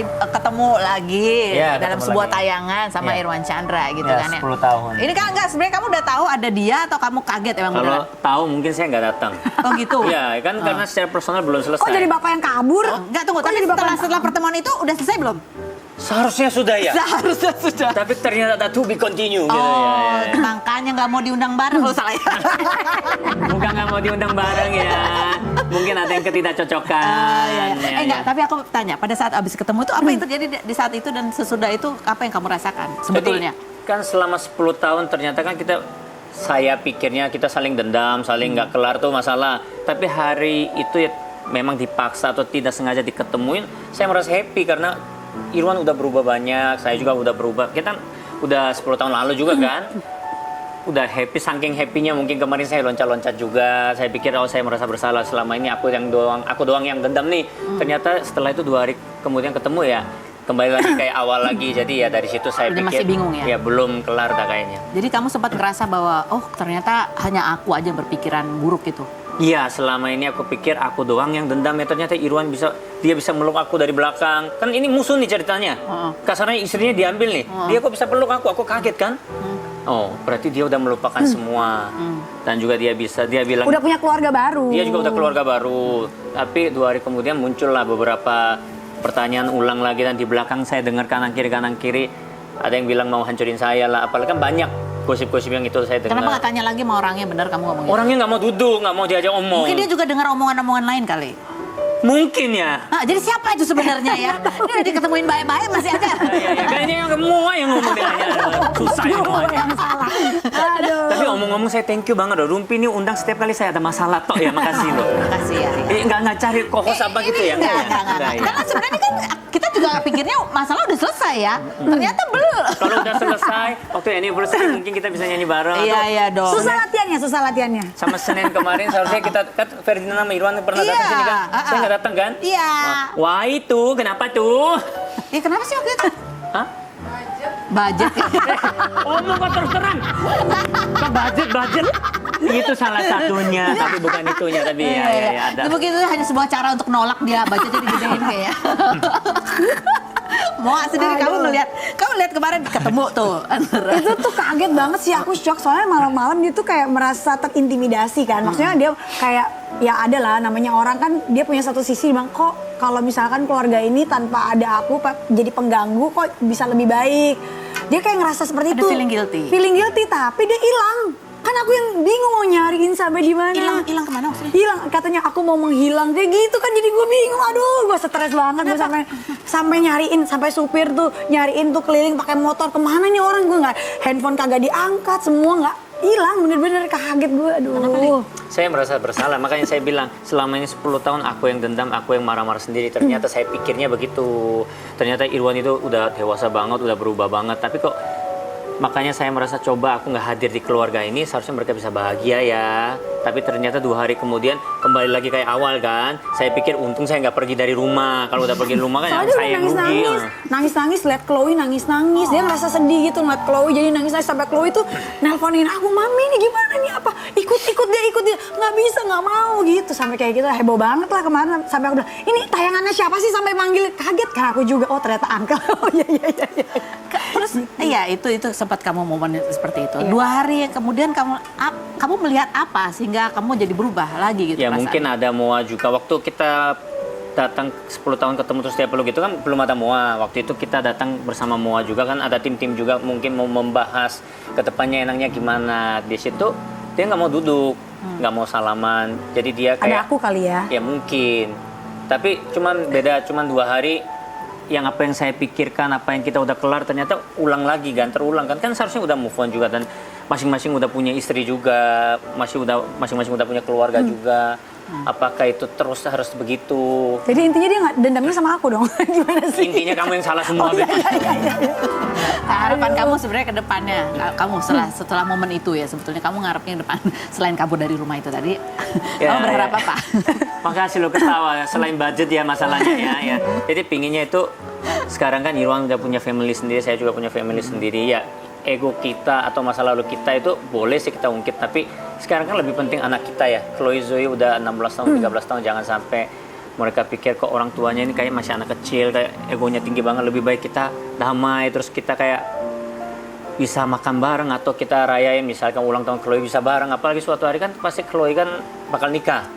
ketemu lagi Ya, dalam ketemu sebuah lagi. tayangan sama Ya. Irwan Chandra gitu Ya, kan ya. 10 tahun. Ini kan enggak, sebenarnya kamu udah tahu ada dia atau kamu kaget emang Kalau beneran? tahu mungkin saya nggak datang. Oh gitu. Iya, kan karena secara personal belum selesai. Kok jadi bapak yang kabur? Enggak, tunggu, tapi setelah pertemuan itu udah selesai belum? Seharusnya sudah ya. Seharusnya sudah. Tapi ternyata ada to be continue gitu Oh, ya. makanya nggak mau diundang bareng lo salah ya. Bukan nggak mau diundang bareng ya. Mungkin ada yang ketidakcocokan. Iya. Ya, Enggak, ya. tapi aku tanya, pada saat abis ketemu itu apa yang terjadi di saat itu dan sesudah itu apa yang kamu rasakan sebetulnya? Jadi, kan selama 10 tahun ternyata kan saya pikirnya kita saling dendam, saling nggak kelar tuh masalah. Tapi hari itu ya memang dipaksa atau tidak sengaja diketemuin, saya merasa happy karena Irwan udah berubah banyak, saya juga udah berubah. Kita udah 10 tahun lalu juga kan. Udah happy, saking happy-nya mungkin kemarin saya loncat-loncat juga. Saya pikir saya merasa bersalah selama ini aku doang yang dendam nih. Ternyata setelah itu 2 hari kemudian ketemu ya kembali lagi kayak awal lagi. Jadi ya dari situ saya Udah pikir masih bingung ya? Ya belum kelar dah kayaknya. Jadi kamu sempat ngerasa bahwa oh ternyata hanya aku aja yang berpikiran buruk gitu. Iya, selama ini aku pikir aku doang yang dendam ya, ternyata Irwan bisa meluk aku dari belakang. Kan ini musuh nih ceritanya. Kasarnya istrinya diambil nih. Dia kok bisa peluk aku kaget kan? Oh, berarti dia udah melupakan semua. Dan juga dia bilang Udah punya keluarga baru. dia juga udah keluarga baru. Tapi 2 hari kemudian muncullah beberapa pertanyaan ulang lagi dan di belakang saya dengar kanan kiri. Ada yang bilang mau hancurin saya lah, apalagi kan banyak gosip-gosip yang itu saya dengar. Kenapa nggak tanya lagi sama orangnya benar kamu ngomong gitu? Orangnya nggak mau duduk, nggak mau diajak omong. Mungkin dia juga dengar omongan-omongan lain kali. Mungkin ya. Nah, jadi siapa itu sebenarnya ya? Ini udah diketemuin baik-baik masih aja. Iya, kayaknya yang semua yang ngomong dia susah yang ngomong. yang salah. Aduh. Tapi omong-ngomong saya thank you banget loh. Rumpi ini undang setiap kali saya ada masalah tok ya, makasih loh. Makasih ya. Nggak cari co-host apa gitu ya? Enggak. ya? Karena sebenarnya kan kita juga pikirnya masalah udah selesai ya. Ternyata belum. Kalau udah selesai, waktu anniversary mungkin kita bisa nyanyi bareng. Iya, atau iya dong. Susah latihannya. sama Senin kemarin seharusnya kita kan Ferdinand sama Irwan pernah datang Iya, sini kan? Saya nggak datang kan? Iya. Wah itu kenapa tuh? Ya kenapa sih waktu itu? Hah? Budget ya. Omong kok terus terang. Kok budget. Itu salah satunya, tapi bukan itunya, tapi ya ada. Itu mungkin itu hanya sebuah cara untuk nolak dia budgetnya digedein kayak. Mau sendiri kamu lihat kemarin ketemu tuh. Itu tuh kaget banget sih, aku shock soalnya malam-malam dia tuh kayak merasa terintimidasi kan. Maksudnya dia kayak ya ada lah namanya orang kan dia punya satu sisi bilang kok kalau misalkan keluarga ini tanpa ada aku jadi pengganggu kok bisa lebih baik. Dia kayak ngerasa seperti Ada itu. feeling guilty. Feeling guilty tapi dia hilang. Kan aku yang bingung mau nyariin sampai di mana. Hilang kemana maksudnya? Hilang, katanya aku mau menghilang kayak gitu kan, jadi gue bingung. Aduh, gue stres banget. Gue sampai nyariin, sampai supir tuh nyariin tuh keliling pakai motor, kemana nih orang, gue nggak, handphone kagak diangkat, semua nggak hilang, bener-bener kaget gue. Aduh. Saya merasa bersalah, makanya saya bilang selama ini 10 tahun aku yang dendam, aku yang marah-marah sendiri. Ternyata saya pikirnya begitu. Ternyata Irwan itu udah dewasa banget, udah berubah banget. Tapi kok makanya saya merasa coba aku nggak hadir di keluarga ini, seharusnya mereka bisa bahagia ya. Tapi ternyata 2 hari kemudian kembali lagi kayak awal kan. Saya pikir untung saya nggak pergi dari rumah. Kalau udah pergi dari rumah kan Soalnya saya dia yang rugi. nangis-nangis, liat Chloe nangis-nangis. Dia ngerasa sedih gitu ngeliat Chloe, jadi nangis-nangis sampai Chloe tuh nelponin aku, mami ini gimana nih apa? Ikut dia, nggak bisa, nggak mau gitu. Sampai kayak gitu, heboh banget lah kemarin. Sampai aku bilang, ini tayangannya siapa sih? Sampai manggil, kaget kan aku juga. Oh ternyata Uncle. Oh iya. Terus iya itu sempat kamu momen seperti itu. Iya. 2 hari yang kemudian kamu melihat apa sehingga kamu jadi berubah lagi gitu Ya perasaannya? mungkin ada Moa juga. Waktu kita datang 10 tahun ketemu terus dia peluk gitu kan belum ada Moa. Waktu itu kita datang bersama Moa juga kan, ada tim-tim juga mungkin mau membahas ke depannya enaknya gimana. Di situ dia nggak mau duduk, nggak mau salaman. Jadi dia kayak Ada aku kali ya. Ya mungkin. Tapi cuman 2 hari yang apa yang saya pikirkan, apa yang kita udah kelar ternyata ulang lagi kan, terulang kan seharusnya udah move on juga dan masing-masing udah punya istri juga, masing-masing udah punya keluarga juga. Apakah itu terus harus begitu? Jadi intinya dia nggak dendamnya sama aku dong. Gimana sih? Intinya kamu yang salah semua. Iya. Nah, harapan kamu sebenarnya ke depannya, kamu setelah momen itu ya sebetulnya kamu ngarepnya ke depan selain kabur dari rumah itu tadi, kamu berharap apa? Makasih lo ketawa, selain budget ya masalahnya ya. Jadi pinginnya itu sekarang kan Irwan udah punya family sendiri, saya juga punya family sendiri ya. Ego kita atau masa lalu kita itu boleh sih kita ungkit, tapi sekarang kan lebih penting anak kita ya. Chloe Zoe udah 16 tahun, 13 tahun, jangan sampai mereka pikir kok orang tuanya ini kayak masih anak kecil, kayak egonya tinggi banget, lebih baik kita damai, terus kita kayak bisa makan bareng atau kita rayain misalkan ulang tahun Chloe bisa bareng, apalagi suatu hari kan pasti Chloe kan bakal nikah.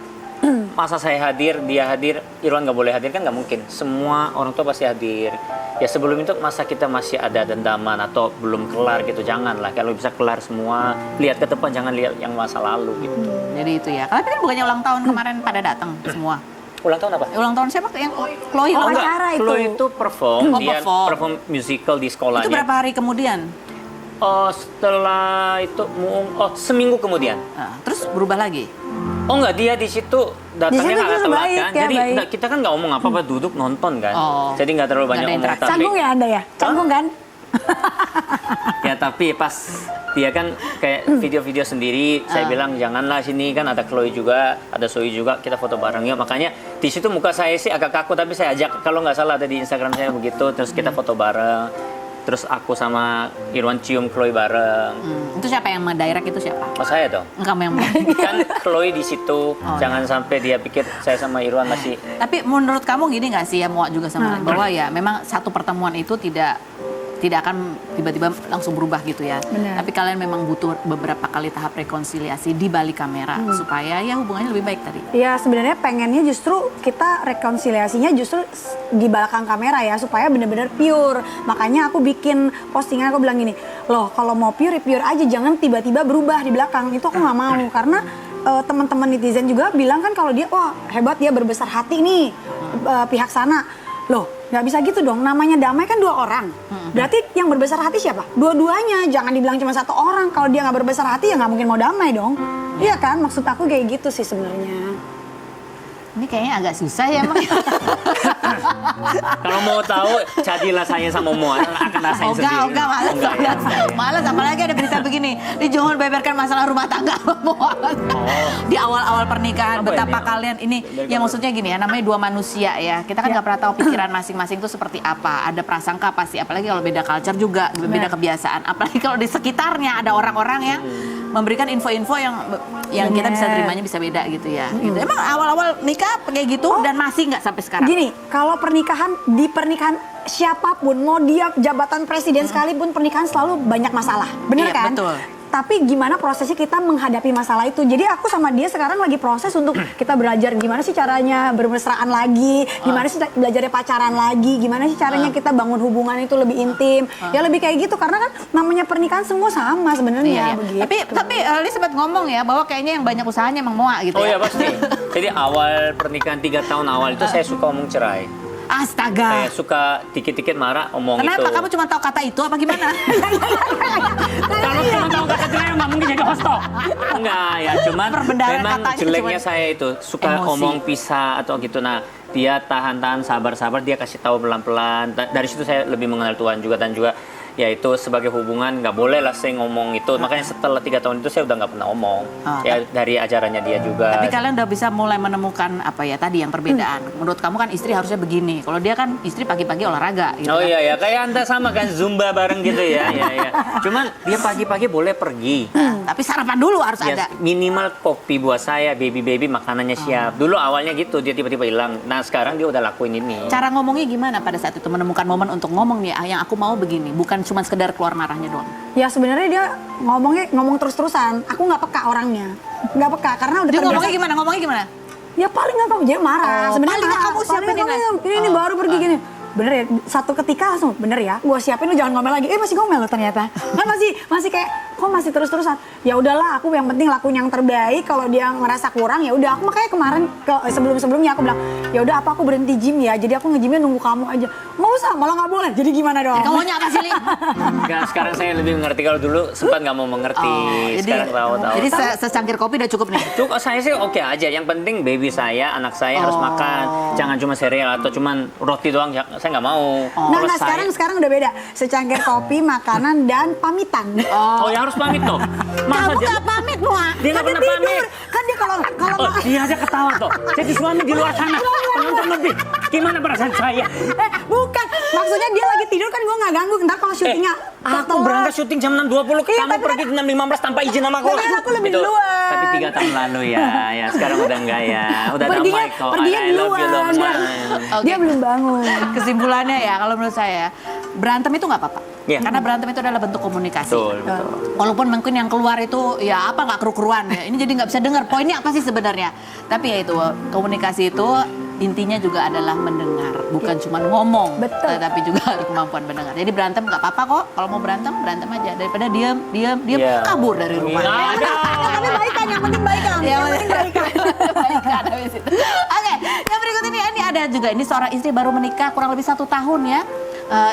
Masa saya hadir, dia hadir, Irwan nggak boleh hadir kan nggak mungkin. Semua orang tua pasti hadir. Ya sebelum itu masa kita masih ada dendaman atau belum kelar gitu, janganlah. Kalau bisa kelar semua, lihat ke depan, jangan lihat yang masa lalu gitu. Jadi itu ya. Tapi kan bukannya ulang tahun kemarin pada datang semua. Ulang tahun apa? Ulang tahun siapa yang Chloe? Oh, enggak. acara itu. Chloe itu perform, Oh, dia perform. perform musical di sekolahnya. Itu berapa hari kemudian? Oh, setelah itu, seminggu kemudian. Nah, terus berubah lagi. Oh enggak, dia di situ datangnya Di situ nggak juga telat baik, kan. ya, Jadi baik. kita kan nggak ngomong apa-apa, duduk nonton kan. Oh. Jadi nggak terlalu Nggak banyak ada ngomong. interaksi. Canggung ya Anda ya? Canggung kan? Ya tapi pas dia kan kayak video-video sendiri, saya bilang janganlah sini kan ada Chloe juga, ada Zoe juga, kita foto bareng yuk. Makanya di situ muka saya sih agak kaku tapi saya ajak, kalau nggak salah ada di Instagram saya begitu, terus kita foto bareng. Terus aku sama Irwan cium Chloe bareng. Itu siapa yang mendirect itu siapa? Oh saya dong. Kamu yang Kan Chloe di situ, jangan sampai dia pikir saya sama Irwan masih. Tapi menurut kamu gini nggak sih ya, Moa juga sama bahwa ya memang satu pertemuan itu tidak akan tiba-tiba langsung berubah gitu ya. Benar. Tapi kalian memang butuh beberapa kali tahap rekonsiliasi di balik kamera supaya ya hubungannya lebih baik tadi. Ya sebenarnya pengennya justru kita rekonsiliasinya justru di belakang kamera ya supaya benar-benar pure. Makanya aku bikin postingan, aku bilang gini, loh kalau mau pure aja, jangan tiba-tiba berubah di belakang. Itu aku nggak mau karena teman-teman netizen juga bilang kan kalau dia wah hebat, dia berbesar hati nih pihak sana. Loh, nggak bisa gitu dong. Namanya damai kan 2 orang. Berarti yang berbesar hati siapa? Dua-duanya. Jangan dibilang cuma 1 orang. Kalau dia nggak berbesar hati ya nggak mungkin mau damai dong. Iya kan? Maksud aku kayak gitu sih sebenarnya. Ini kayaknya agak susah ya, Mak. Kalau mau tahu, jadilah saya sama Moa akan rasain sendiri. Enggak, malas. Oh, enggak, ya. Malas, apalagi ada berita begini. Di Johor beberkan masalah rumah tangga. Di awal-awal pernikahan, Apa betapa ini? kalian ini, ya maksudnya gini ya, namanya 2 manusia ya. Kita kan nggak pernah tahu pikiran masing-masing itu seperti apa. Ada prasangka pasti, apalagi kalau beda culture juga, beda kebiasaan. Apalagi kalau di sekitarnya ada orang-orang yang memberikan info-info yang kita bisa terimanya bisa beda gitu ya. Gitu. Emang awal-awal nikah kayak gitu dan masih nggak sampai sekarang? Gini, kalau di pernikahan siapapun, mau dia jabatan presiden sekalipun, pernikahan selalu banyak masalah. Bener Iya, kan? betul. Tapi gimana prosesnya kita menghadapi masalah itu. Jadi aku sama dia sekarang lagi proses untuk kita belajar gimana sih caranya bermesraan lagi, gimana sih belajarnya pacaran lagi, gimana sih caranya kita bangun hubungan itu lebih intim. Ya lebih kayak gitu karena kan namanya pernikahan semua sama sebenarnya. Iya. Begitu. Tapi Liz sempat ngomong ya bahwa kayaknya yang banyak usahanya emang Moa gitu Oh ya. ya pasti. Jadi awal pernikahan 3 tahun awal itu saya suka ngomong cerai. Astaga. Saya suka dikit-dikit marah omong Kenapa itu. kamu cuma tahu kata itu apa gimana? Kalau cuma tahu kata cerai nggak mungkin jadi host toh. Enggak ya, cuman Perbendaharaan memang katanya jeleknya cuman saya itu suka emosi. omong pisah atau gitu. Nah dia tahan-tahan sabar-sabar, dia kasih tahu pelan-pelan. Dari situ saya lebih mengenal Tuhan juga dan juga ya itu sebagai hubungan nggak boleh lah saya ngomong itu. Makanya setelah 3 tahun itu saya udah nggak pernah omong. Ya dari ajarannya dia juga. Tapi kalian udah bisa mulai menemukan apa ya tadi yang perbedaan. Menurut kamu kan istri harusnya begini. Kalau dia kan istri pagi-pagi olahraga gitu. Oh kan. iya ya, kayak Anda sama kan Zumba bareng gitu ya. Ya. Cuman dia pagi-pagi boleh pergi. Tapi sarapan dulu harus Ya, ada. minimal kopi buat saya, baby makanannya siap. Dulu awalnya gitu, dia tiba-tiba hilang. Nah sekarang dia udah lakuin ini. Cara ngomongnya gimana pada saat itu menemukan momen untuk ngomong nih, yang aku mau begini, bukan cuma sekedar keluar marahnya doang. Ya sebenarnya dia ngomong terus-terusan. Aku nggak peka orangnya, nggak peka karena udah Dia terbiasa. ngomongnya gimana? Ya paling nggak kamu, dia marah. Oh, Sebenarnya paling nggak marah. kamu siapin Paling ini baru pergi gini. Bener ya, satu ketika langsung bener ya, gue siapin lu jangan ngomel lagi. Masih ngomel loh ternyata. Kan masih kayak kok masih terus-terusan. Ya udahlah, aku yang penting lakuin yang terbaik. Kalau dia ngerasa kurang ya udah. Aku makanya kemarin sebelum-sebelumnya aku bilang, ya udah apa aku berhenti gym ya. Jadi aku nge-gymnya nunggu kamu aja. Nggak usah, malah nggak boleh. Jadi gimana dong? Kamu maunya apa sih, Li? Enggak, sekarang saya lebih mengerti. Kalau dulu sempat nggak mau mengerti. Sekarang tahu. Jadi secangkir kopi udah cukup nih. Cuk, saya sih oke aja. Yang penting baby saya, anak saya harus makan. Jangan cuma sereal atau cuman roti doang. Saya nggak mau. Kalau Nah, sekarang udah beda. Secangkir kopi, makanan, dan pamitan. Oh ya harus pamit toh. Masa Kamu dia, nggak pamit, Moa? dia nggak pernah pamit. Kan dia kalau Oh, dia aja ketawa toh. Jadi suami di luar sana penonton lebih. Gimana perasaan saya? bukan. Maksudnya dia lagi tidur kan gue nggak ganggu. Ntar kalau syutingnya Aku berangkat syuting jam 6.20, Iya, kamu tapi pergi jam 15 tanpa izin sama aku. Tapi kan aku lebih Itu. duluan. Tapi 3 tahun lalu ya. Ya sekarang udah enggak ya. Udah damai kok. Perginya I love you duluan. Lukman. Oke. Dia belum bangun. Kesimpulannya ya, kalau menurut saya, berantem itu nggak apa-apa. Iya. Karena berantem itu adalah bentuk komunikasi. Betul. Walaupun mungkin yang keluar itu ya apa nggak keru-keruan ya. Ini jadi nggak bisa dengar poinnya apa sih sebenarnya. Tapi ya itu komunikasi itu intinya juga adalah mendengar, bukan cuma ngomong, Betul. tapi juga harus kemampuan mendengar. Jadi berantem nggak apa-apa kok. Kalau mau berantem aja daripada diam Iya. kabur dari rumah. Nggak ada. Tapi baikan, yang penting baikan. Yang penting baikan. Baikan habis itu. Oke, yang berikut ini ada juga ini seorang istri baru menikah kurang lebih 1 tahun ya.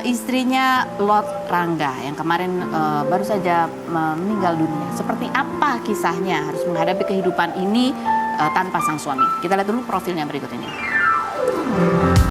Istrinya Lord Rangga yang kemarin baru saja meninggal dunia. Seperti apa kisahnya harus menghadapi kehidupan ini tanpa sang suami? Kita lihat dulu profilnya berikut ini.